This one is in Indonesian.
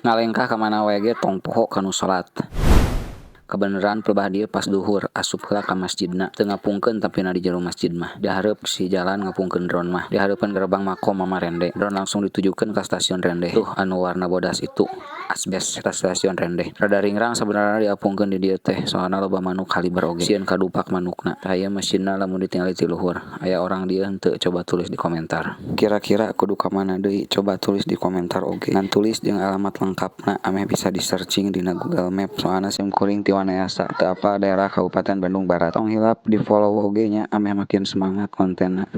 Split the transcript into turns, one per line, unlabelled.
Ngalengkah ka mana wae ge tong poho kanu salat. Kebeneran pelebah dieu pas duhur asup heula ka masjidna teu ngapungkeun tapi na di jero masjid mah dihareup si jalan ngapungkeun drone mah di hareupan gerbang makom mama Rende drone langsung ditujukeun ka stasiun Rende tuh anu warna bodas itu asbes eta stasiun Rende rada ringrang sabenerna diapungkeun di dieu teh soalna loba manuk kaliber oge sieun kadupak manukna tah ieu mesinna lamun ditingali ti luhur aya orang dieu henteu coba tulis di komentar kira-kira kudu ka mana deui coba tulis di komentar oge ngan tulis jeung alamat lengkapna ameh bisa di searching dina Google Map soalna sim kuring ti Wanayasa teu apa daerah Kabupaten Bandung Barat tong hilap di follow oge nya ameh makin semangat kontenna.